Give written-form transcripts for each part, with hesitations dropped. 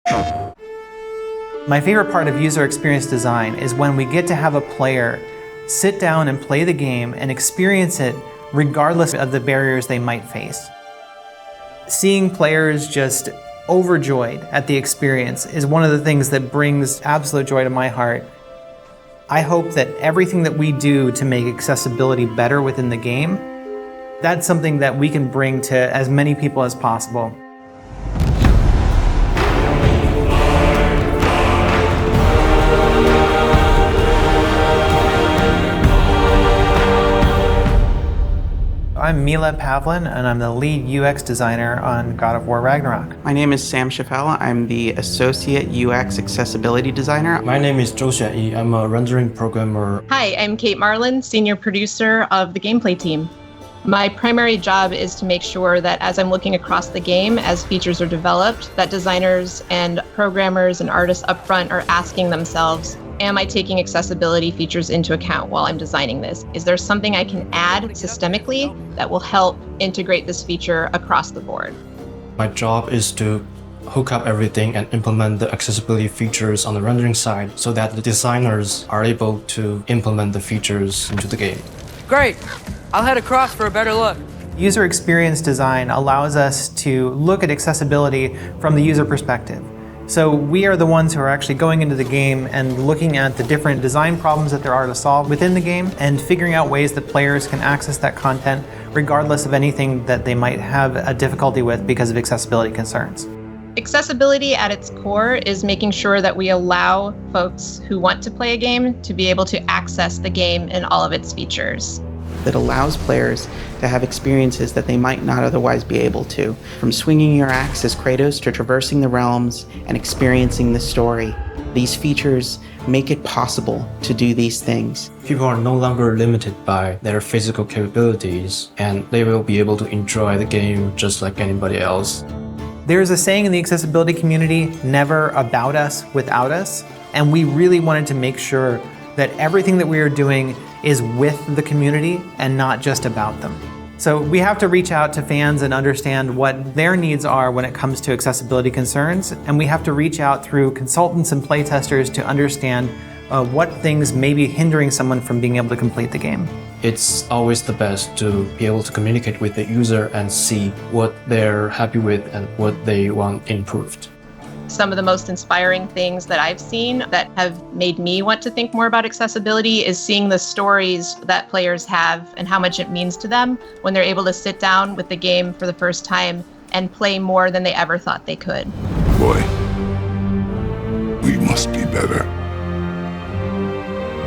My favorite part of user experience design is when we get to have a player sit down and play the game and experience it regardless of the barriers they might face. Seeing players just overjoyed at the experience is one of the things that brings absolute joy to my heart. I hope that everything that we do to make accessibility better within the game, that's something that we can bring to as many people as possible. I'm Mila Pavlin, and I'm the lead UX designer on God of War Ragnarok. My name is Sam Chaffel. I'm the Associate UX Accessibility Designer. My name is Zhou Xuanyi. I'm a rendering programmer. Hi, I'm Kate Marlin, Senior Producer of the Gameplay team. My primary job is to make sure that as I'm looking across the game, as features are developed, that designers and programmers and artists up front are asking themselves, am I taking accessibility features into account while I'm designing this? Is there something I can add systemically that will help integrate this feature across the board? My job is to hook up everything and implement the accessibility features on the rendering side so that the designers are able to implement the features into the game. Great! I'll head across for a better look. User experience design allows us to look at accessibility from the user perspective. So we are the ones who are actually going into the game and looking at the different design problems that there are to solve within the game and figuring out ways that players can access that content regardless of anything that they might have a difficulty with because of accessibility concerns. Accessibility at its core is making sure that we allow folks who want to play a game to be able to access the game and all of its features. That allows players to have experiences that they might not otherwise be able to. From swinging your axe as Kratos to traversing the realms and experiencing the story. These features make it possible to do these things. People are no longer limited by their physical capabilities, and they will be able to enjoy the game just like anybody else. There's a saying in the accessibility community, never about us without us, and we really wanted to make sure that everything that we are doing is with the community and not just about them. So we have to reach out to fans and understand what their needs are when it comes to accessibility concerns, and we have to reach out through consultants and playtesters to understand what things may be hindering someone from being able to complete the game. It's always the best to be able to communicate with the user and see what they're happy with and what they want improved. Some of the most inspiring things that I've seen that have made me want to think more about accessibility is seeing the stories that players have and how much it means to them when they're able to sit down with the game for the first time and play more than they ever thought they could. Boy, we must be better.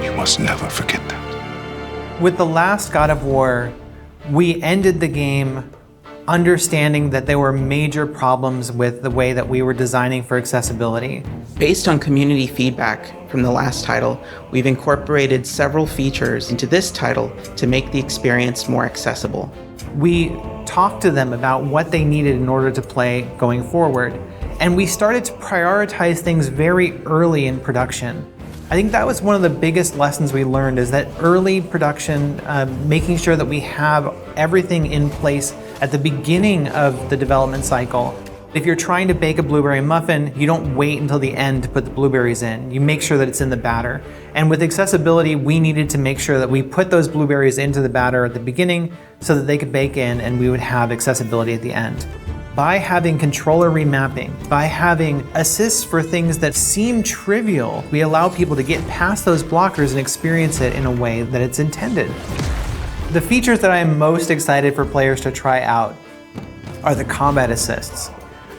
You must never forget that. With the last God of War, we ended the game understanding that there were major problems with the way that we were designing for accessibility. Based on community feedback from the last title, we've incorporated several features into this title to make the experience more accessible. We talked to them about what they needed in order to play going forward, and we started to prioritize things very early in production. I think that was one of the biggest lessons we learned, is that early production, making sure that we have everything in place at the beginning of the development cycle. If you're trying to bake a blueberry muffin, you don't wait until the end to put the blueberries in. You make sure that it's in the batter. And with accessibility, we needed to make sure that we put those blueberries into the batter at the beginning so that they could bake in and we would have accessibility at the end. By having controller remapping, by having assists for things that seem trivial, we allow people to get past those blockers and experience it in a way that it's intended. The features that I am most excited for players to try out are the combat assists.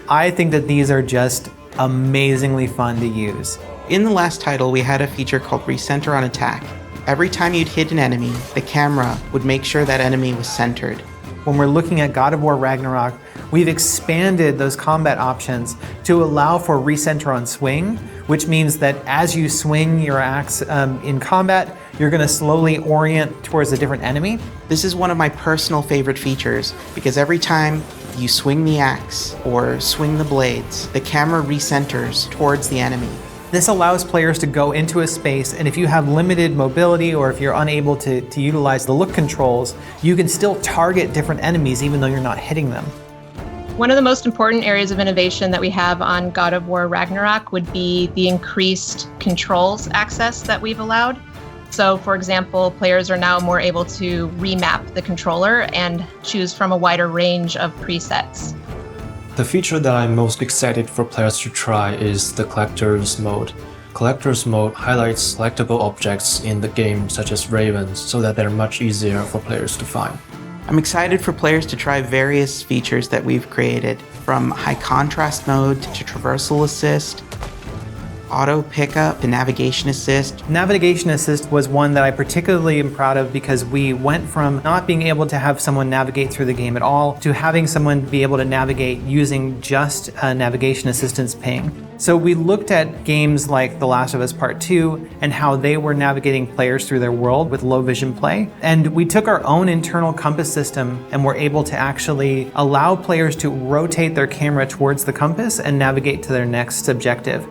I think that these are just amazingly fun to use. In the last title, we had a feature called Recenter on Attack. Every time you'd hit an enemy, the camera would make sure that enemy was centered. When we're looking at God of War Ragnarok, we've expanded those combat options to allow for recenter on swing, which means that as you swing your axe in combat, you're going to slowly orient towards a different enemy. This is one of my personal favorite features because every time you swing the axe or swing the blades, the camera recenters towards the enemy. This allows players to go into a space, and if you have limited mobility or if you're unable to utilize the look controls, you can still target different enemies even though you're not hitting them. One of the most important areas of innovation that we have on God of War Ragnarok would be the increased controls access that we've allowed. So, for example, players are now more able to remap the controller and choose from a wider range of presets. The feature that I'm most excited for players to try is the Collector's Mode. Collector's Mode highlights collectible objects in the game, such as ravens, so that they're much easier for players to find. I'm excited for players to try various features that we've created, from high contrast mode to traversal assist, auto pickup to navigation assist. Navigation assist was one that I particularly am proud of because we went from not being able to have someone navigate through the game at all to having someone be able to navigate using just a navigation assistance ping. So we looked at games like The Last of Us Part 2 and how they were navigating players through their world with low vision play. And we took our own internal compass system and were able to actually allow players to rotate their camera towards the compass and navigate to their next objective.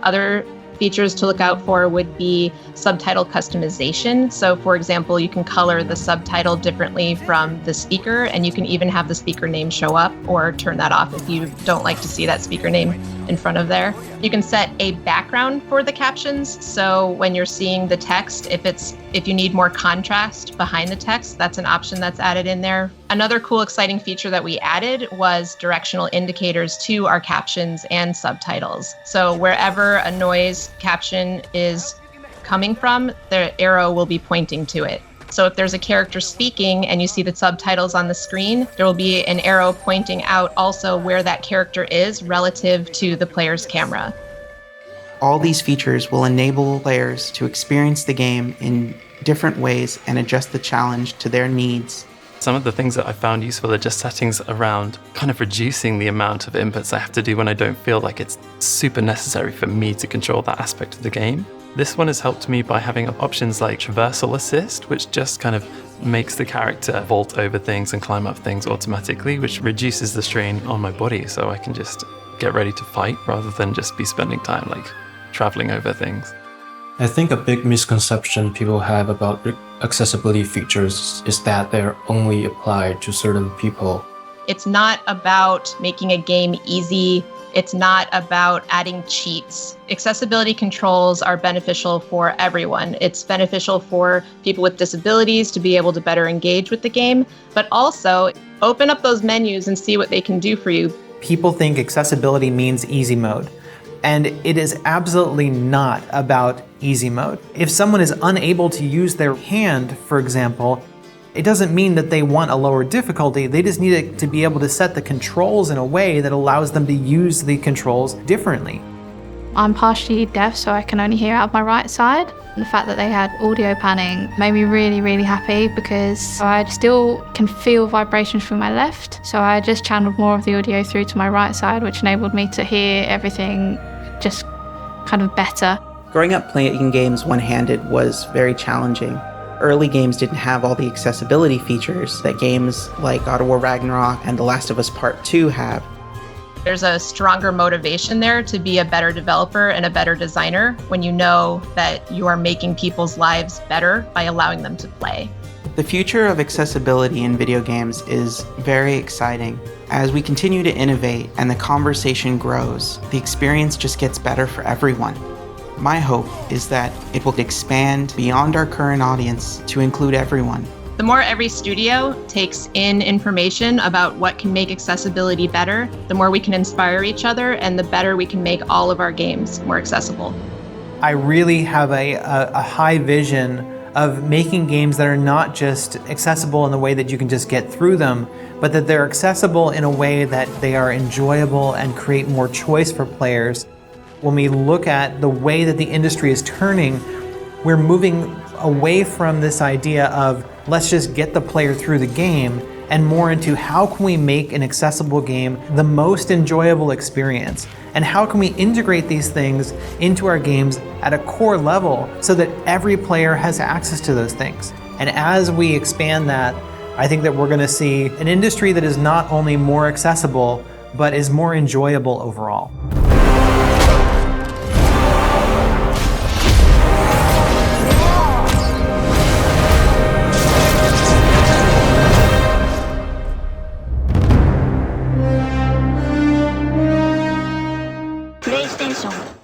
Other features to look out for would be subtitle customization. So, for example, you can color the subtitle differently from the speaker, and you can even have the speaker name show up or turn that off if you don't like to see that speaker name in front of there. You can set a background for the captions. So when you're seeing the text, if you need more contrast behind the text, that's an option that's added in there. Another cool, exciting feature that we added was directional indicators to our captions and subtitles. So wherever a noise caption is coming from, the arrow will be pointing to it. So if there's a character speaking and you see the subtitles on the screen, there will be an arrow pointing out also where that character is relative to the player's camera. All these features will enable players to experience the game in different ways and adjust the challenge to their needs. Some of the things that I found useful are just settings around kind of reducing the amount of inputs I have to do when I don't feel like it's super necessary for me to control that aspect of the game. This one has helped me by having options like traversal assist, which just kind of makes the character vault over things and climb up things automatically, which reduces the strain on my body so I can just get ready to fight rather than just be spending time like traveling over things. I think a big misconception people have about accessibility features is that they're only applied to certain people. It's not about making a game easy. It's not about adding cheats. Accessibility controls are beneficial for everyone. It's beneficial for people with disabilities to be able to better engage with the game, but also open up those menus and see what they can do for you. People think accessibility means easy mode, and it is absolutely not about easy mode. If someone is unable to use their hand, for example, it doesn't mean that they want a lower difficulty. They just need to be able to set the controls in a way that allows them to use the controls differently. I'm partially deaf, so I can only hear out of my right side. The fact that they had audio panning made me really, really happy because I still can feel vibrations through my left. So I just channeled more of the audio through to my right side, which enabled me to hear everything just kind of better. Growing up playing games one-handed was very challenging. Early games didn't have all the accessibility features that games like God of War Ragnarok and The Last of Us Part 2 have. There's a stronger motivation there to be a better developer and a better designer when you know that you are making people's lives better by allowing them to play. The future of accessibility in video games is very exciting. As we continue to innovate and the conversation grows, the experience just gets better for everyone. My hope is that it will expand beyond our current audience to include everyone. The more every studio takes in information about what can make accessibility better, the more we can inspire each other and the better we can make all of our games more accessible. I really have a high vision of making games that are not just accessible in the way that you can just get through them, but that they're accessible in a way that they are enjoyable and create more choice for players. When we look at the way that the industry is turning, we're moving away from this idea of let's just get the player through the game and more into how can we make an accessible game the most enjoyable experience, and how can we integrate these things into our games at a core level so that every player has access to those things. And as we expand that, I think that we're going to see an industry that is not only more accessible but is more enjoyable overall. PlayStation